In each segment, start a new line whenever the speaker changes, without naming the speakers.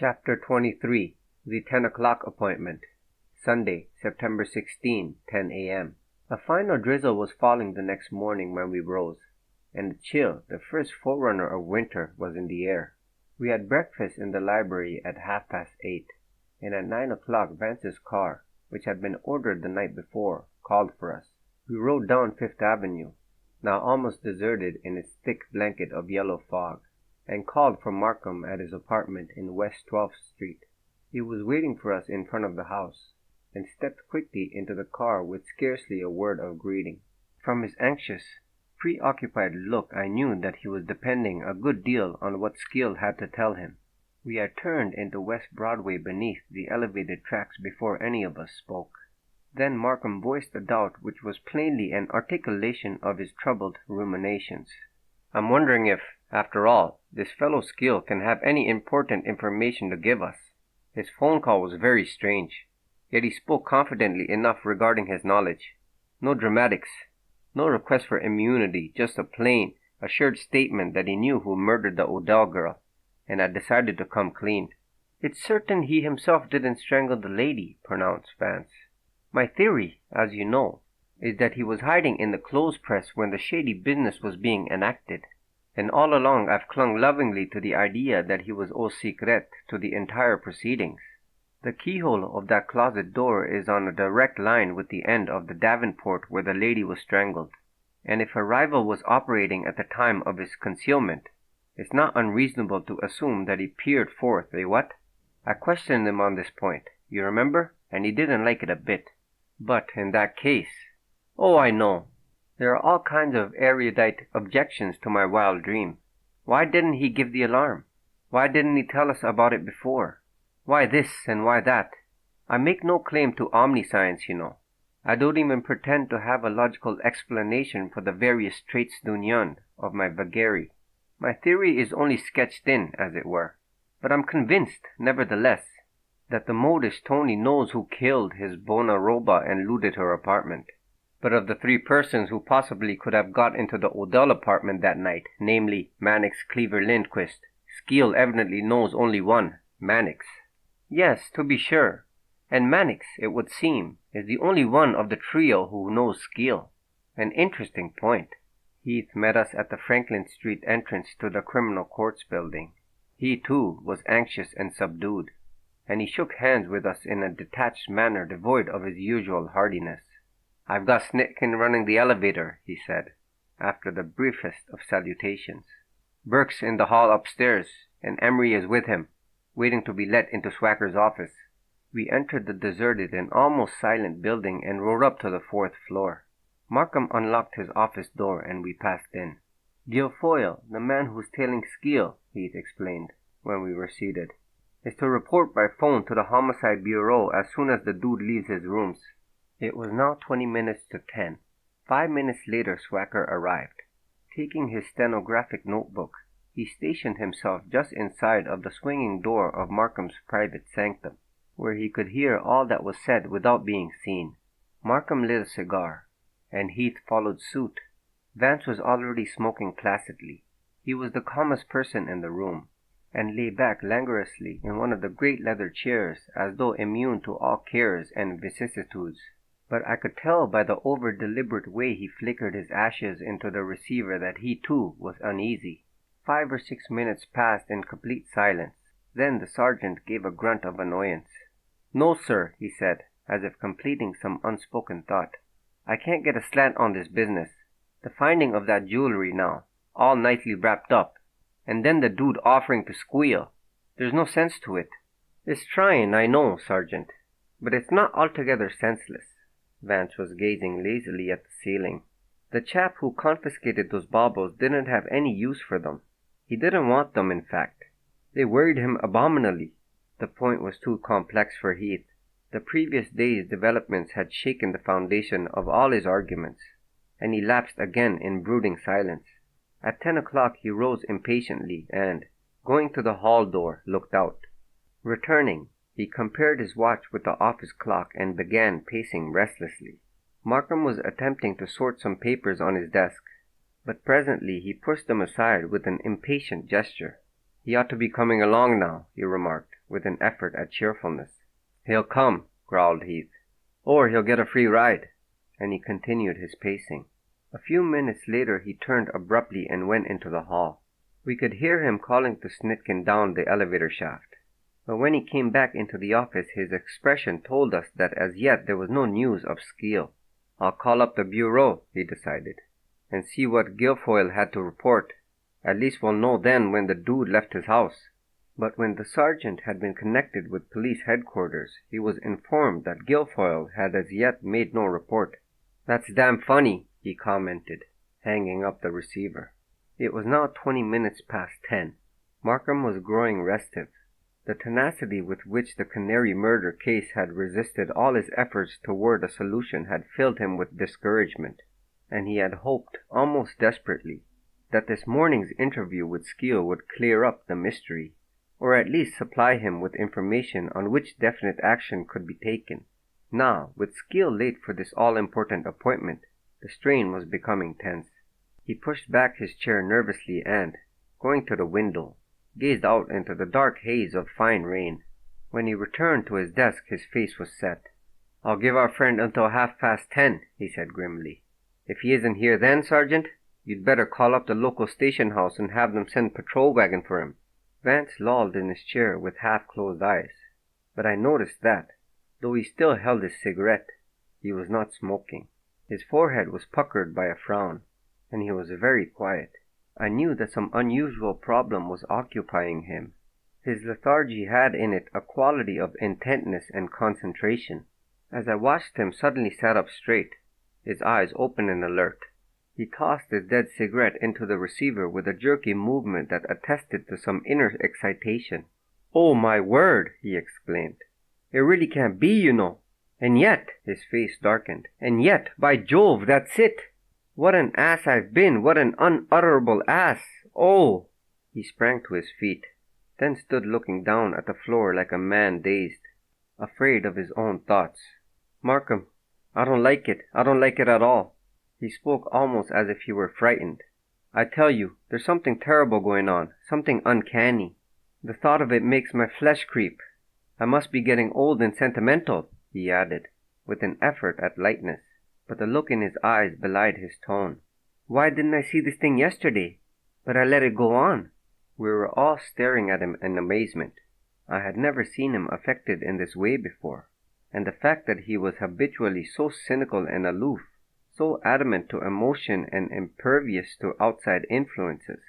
Chapter 23 The 10 o'clock Appointment Sunday, September 16, 10 a.m. A final drizzle was falling the next morning when we rose, and the chill, the first forerunner of winter, was in the air. We had breakfast in the library at 8:30, and at 9 o'clock Vance's car, which had been ordered the night before, called for us. We rode down Fifth Avenue, now almost deserted in its thick blanket of yellow fog, and called for Markham at his apartment in West 12th Street. He was waiting for us in front of the house, and stepped quickly into the car with scarcely a word of greeting. From his anxious, preoccupied look I knew that he was depending a good deal on what Skill had to tell him. We had turned into West Broadway beneath the elevated tracks before any of us spoke. Then Markham voiced a doubt which was plainly an articulation of his troubled ruminations. "I'm wondering if, after all, this fellow Skill can have any important information to give us. His phone call was very strange, yet he spoke confidently enough regarding his knowledge. No dramatics, no request for immunity, just a plain, assured statement that he knew who murdered the Odell girl, and had decided to come clean." "It's certain he himself didn't strangle the lady," pronounced Vance. "My theory, as you know, is that he was hiding in the clothes press when the shady business was being enacted. And all along I've clung lovingly to the idea that he was au secret to the entire proceedings. The keyhole of that closet door is on a direct line with the end of the Davenport where the lady was strangled, and if a rival was operating at the time of his concealment, it's not unreasonable to assume that he peered forth, what? I questioned him on this point, you remember, and he didn't like it a bit. But in that case— Oh, I know. There are all kinds of erudite objections to my wild dream. Why didn't he give the alarm? Why didn't he tell us about it before? Why this and why that? I make no claim to omniscience, you know. I don't even pretend to have a logical explanation for the various traits d'union of my vagary. My theory is only sketched in, as it were. But I'm convinced, nevertheless, that the modus Tony knows who killed his bona roba and looted her apartment. But of the three persons who possibly could have got into the Odell apartment that night, namely Mannix, Cleaver, Lindquist, Skill evidently knows only one, Mannix. Yes, to be sure. And Mannix, it would seem, is the only one of the trio who knows Skill. An interesting point. Heath met us at the Franklin Street entrance to the Criminal Courts building. He, too, was anxious and subdued, and he shook hands with us in a detached manner devoid of his usual heartiness. "I've got Snitkin running the elevator," he said, after the briefest of salutations. "Burke's in the hall upstairs, and Emery is with him, waiting to be let into Swacker's office." We entered the deserted and almost silent building and rode up to the 4th floor. Markham unlocked his office door and we passed in. "Guilfoyle, the man who's tailing Skill," Heath explained, when we were seated, "is to report by phone to the Homicide Bureau as soon as the dude leaves his rooms." It was now 20 minutes to 10. 5 minutes later Swacker arrived. Taking his stenographic notebook, he stationed himself just inside of the swinging door of Markham's private sanctum, where he could hear all that was said without being seen. Markham lit a cigar, and Heath followed suit. Vance was already smoking placidly. He was the calmest person in the room, and lay back languorously in one of the great leather chairs as though immune to all cares and vicissitudes. But I could tell by the over-deliberate way he flickered his ashes into the receiver that he, too, was uneasy. 5 or 6 minutes passed in complete silence. Then the sergeant gave a grunt of annoyance. "No, sir," he said, as if completing some unspoken thought. "I can't get a slant on this business. The finding of that jewelry now, all nicely wrapped up, and then the dude offering to squeal. There's no sense to it." "It's trying, I know, Sergeant, but it's not altogether senseless." Vance was gazing lazily at the ceiling. "The chap who confiscated those baubles didn't have any use for them. He didn't want them, in fact. They worried him abominably." The point was too complex for Heath. The previous day's developments had shaken the foundation of all his arguments, and he lapsed again in brooding silence. At 10 o'clock he rose impatiently and, going to the hall door, looked out. Returning, he compared his watch with the office clock and began pacing restlessly. Markham was attempting to sort some papers on his desk, but presently he pushed them aside with an impatient gesture. "He ought to be coming along now," he remarked, with an effort at cheerfulness. "He'll come," growled Heath. "Or he'll get a free ride." And he continued his pacing. A few minutes later he turned abruptly and went into the hall. We could hear him calling to Snitkin down the elevator shaft. But when he came back into the office his expression told us that as yet there was no news of Skeel. "I'll call up the bureau," he decided, "and see what Guilfoyle had to report. At least we'll know then when the dude left his house." But when the sergeant had been connected with police headquarters, he was informed that Guilfoyle had as yet made no report. "That's damn funny," he commented, hanging up the receiver. It was now 20 minutes past 10. Markham was growing restive. The tenacity with which the Canary murder case had resisted all his efforts toward a solution had filled him with discouragement, and he had hoped, almost desperately, that this morning's interview with Skeel would clear up the mystery, or at least supply him with information on which definite action could be taken. Now, with Skeel late for this all-important appointment, the strain was becoming tense. He pushed back his chair nervously and, going to the window, gazed out into the dark haze of fine rain. When he returned to his desk his face was set. "I'll give our friend until 10:30, he said grimly. "If he isn't here then, Sergeant, you'd better call up the local station house and have them send patrol wagon for him." Vance lolled in his chair with half-closed eyes, but I noticed that, though he still held his cigarette, he was not smoking. His forehead was puckered by a frown, and he was very quiet. I knew that some unusual problem was occupying him. His lethargy had in it a quality of intentness and concentration. As I watched him suddenly sat up straight, his eyes open and alert. He tossed his dead cigarette into the receiver with a jerky movement that attested to some inner excitation. "Oh, my word!" he exclaimed. "It really can't be, you know. And yet," his face darkened, "and yet, by Jove, that's it! What an ass I've been! What an unutterable ass! Oh!" He sprang to his feet, then stood looking down at the floor like a man dazed, afraid of his own thoughts. "Markham, I don't like it. I don't like it at all." He spoke almost as if he were frightened. "I tell you, there's something terrible going on, something uncanny. The thought of it makes my flesh creep. I must be getting old and sentimental," he added, with an effort at lightness, but the look in his eyes belied his tone. "Why didn't I see this thing yesterday? But I let it go on." We were all staring at him in amazement. I had never seen him affected in this way before, and the fact that he was habitually so cynical and aloof, so adamant to emotion and impervious to outside influences,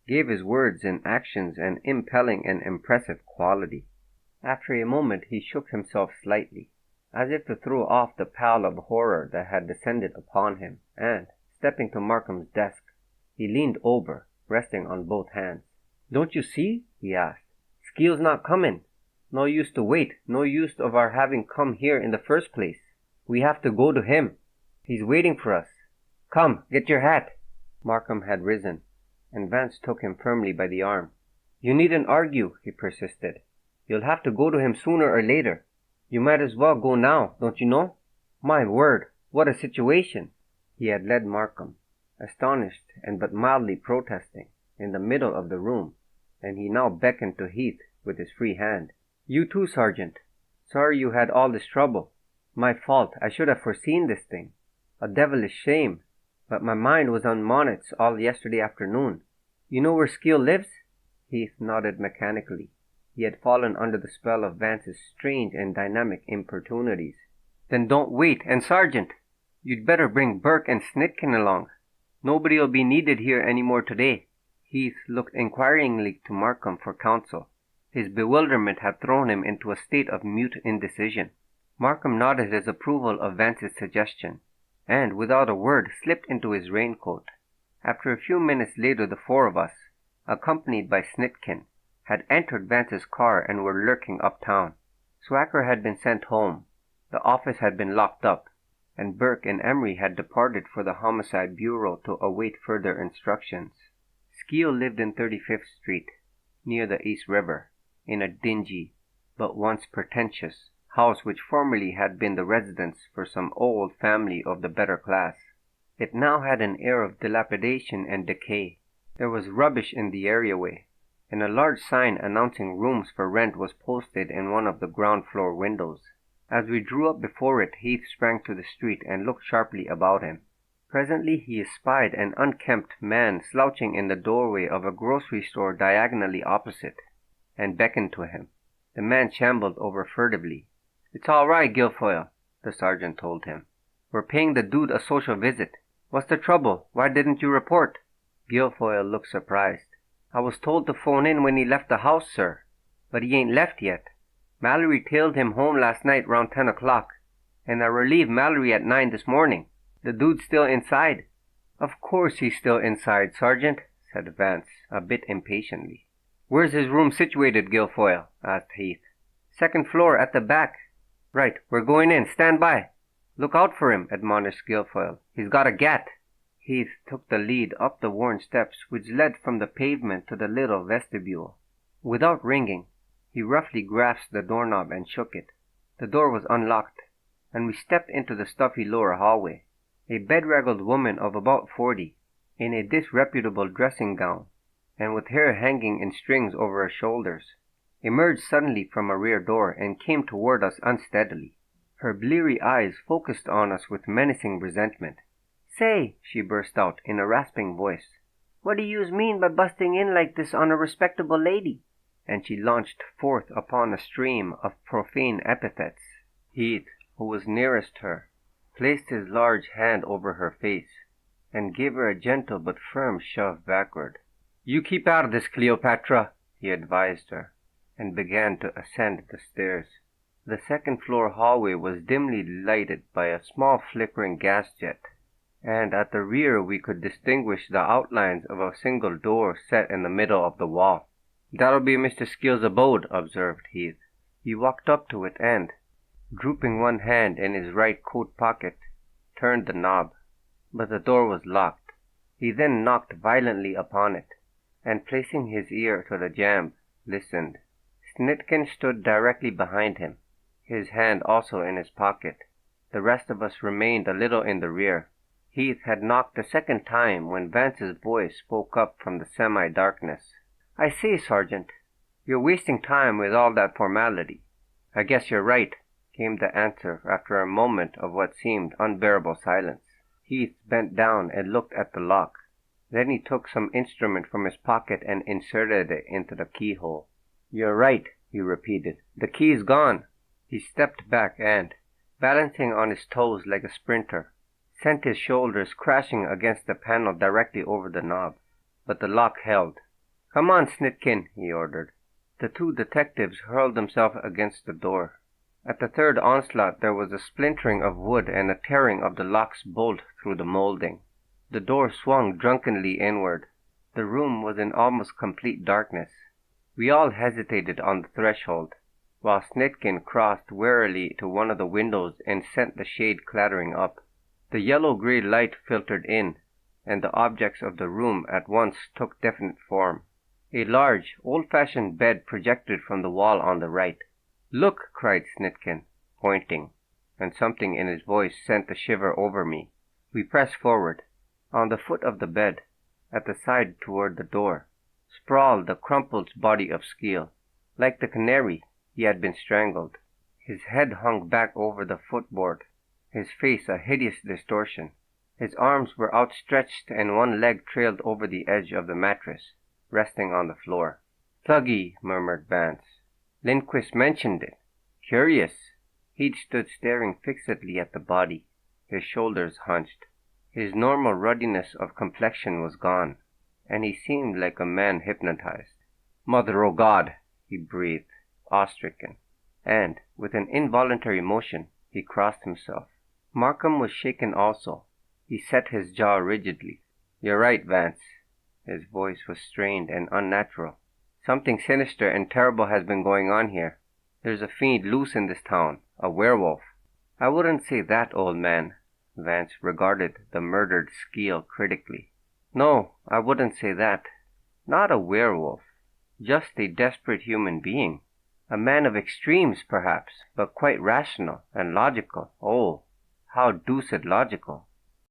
gave his words and actions an impelling and impressive quality. After a moment he shook himself slightly, as if to throw off the pall of horror that had descended upon him, and, stepping to Markham's desk, he leaned over, resting on both hands. "Don't you see?" he asked. "Skeel's not coming. No use to wait, no use of our having come here in the first place. We have to go to him. He's waiting for us. Come, get your hat." Markham had risen, and Vance took him firmly by the arm. "You needn't argue," he persisted. "You'll have to go to him sooner or later. You might as well go now, don't you know? My word, what a situation!" He had led Markham, astonished and but mildly protesting, in the middle of the room, and he now beckoned to Heath with his free hand. "You too, Sergeant. Sorry you had all this trouble. My fault. I should have foreseen this thing. A devilish shame. But my mind was on Monets all yesterday afternoon. You know where Skeel lives?" Heath nodded mechanically. He had fallen under the spell of Vance's strange and dynamic importunities. "Then don't wait, and Sergeant, you'd better bring Burke and Snitkin along. Nobody'll be needed here any more today." Heath looked inquiringly to Markham for counsel. His bewilderment had thrown him into a state of mute indecision. Markham nodded his approval of Vance's suggestion, and, without a word, slipped into his raincoat. After a few minutes later the four of us, accompanied by Snitkin, had entered Vance's car and were lurking uptown. Swacker had been sent home, the office had been locked up, and Burke and Emery had departed for the Homicide Bureau to await further instructions. Skeel lived in 35th Street, near the East River, in a dingy, but once pretentious, house which formerly had been the residence for some old family of the better class. It now had an air of dilapidation and decay. There was rubbish in the areaway, and a large sign announcing rooms for rent was posted in one of the ground floor windows. As we drew up before it, Heath sprang to the street and looked sharply about him. Presently he espied an unkempt man slouching in the doorway of a grocery store diagonally opposite, and beckoned to him. The man shambled over furtively. "It's all right, Guilfoyle," the sergeant told him. "We're paying the dude a social visit. What's the trouble? Why didn't you report?" Guilfoyle looked surprised. "I was told to phone in when he left the house, sir. But he ain't left yet. Mallory tailed him home last night round 10 o'clock, and I relieved Mallory at 9 this morning. The dude's still inside." "Of course he's still inside, Sergeant," said Vance, a bit impatiently. "Where's his room situated, Guilfoyle?" asked Heath. "Second floor at the back." "Right, we're going in. Stand by." "Look out for him," admonished Guilfoyle. "He's got a gat." Heath took the lead up the worn steps which led from the pavement to the little vestibule. Without ringing, he roughly grasped the doorknob and shook it. The door was unlocked, and we stepped into the stuffy lower hallway. A bedraggled woman of about 40, in a disreputable dressing gown, and with hair hanging in strings over her shoulders, emerged suddenly from a rear door and came toward us unsteadily. Her bleary eyes focused on us with menacing resentment. "Say," she burst out in a rasping voice, "what do yous mean by busting in like this on a respectable lady?" And she launched forth upon a stream of profane epithets. Heath, who was nearest her, placed his large hand over her face, and gave her a gentle but firm shove backward. "You keep out of this, Cleopatra," he advised her, and began to ascend the stairs. The second-floor hallway was dimly lighted by a small flickering gas jet, and at the rear we could distinguish the outlines of a single door set in the middle of the wall. "That'll be Mr. Skill's abode," observed Heath. He walked up to it and, drooping one hand in his right coat pocket, turned the knob. But the door was locked. He then knocked violently upon it, and placing his ear to the jamb, listened. Snitkin stood directly behind him, his hand also in his pocket. The rest of us remained a little in the rear. Heath had knocked the second time when Vance's voice spoke up from the semi-darkness. "I say, Sergeant, you're wasting time with all that formality." "I guess you're right," came the answer after a moment of what seemed unbearable silence. Heath bent down and looked at the lock. Then he took some instrument from his pocket and inserted it into the keyhole. "You're right," he repeated. "The key's gone." He stepped back and, balancing on his toes like a sprinter, sent his shoulders crashing against the panel directly over the knob. But the lock held. "Come on, Snitkin," he ordered. The two detectives hurled themselves against the door. At the third onslaught there was a splintering of wood and a tearing of the lock's bolt through the molding. The door swung drunkenly inward. The room was in almost complete darkness. We all hesitated on the threshold, while Snitkin crossed warily to one of the windows and sent the shade clattering up. The yellow-gray light filtered in, and the objects of the room at once took definite form. A large, old-fashioned bed projected from the wall on the right. "Look!" cried Snitkin, pointing, and something in his voice sent a shiver over me. We pressed forward. On the foot of the bed, at the side toward the door, sprawled the crumpled body of Skeel. Like the Canary, he had been strangled. His head hung back over the footboard, his face a hideous distortion. His arms were outstretched and one leg trailed over the edge of the mattress, resting on the floor. "Thuggy," murmured Vance. "Lindquist mentioned it. Curious." He'd stood staring fixedly at the body, his shoulders hunched. His normal ruddiness of complexion was gone, and he seemed like a man hypnotized. "Mother o' God!" he breathed, awe-stricken, and, with an involuntary motion, he crossed himself. Markham was shaken also. He set his jaw rigidly. "You're right, Vance." His voice was strained and unnatural. "Something sinister and terrible has been going on here. There's a fiend loose in this town, a werewolf." "I wouldn't say that, old man." Vance regarded the murdered Skeel critically. "No, I wouldn't say that. Not a werewolf. Just a desperate human being. A man of extremes, perhaps, but quite rational and logical. Oh, how deuced logical.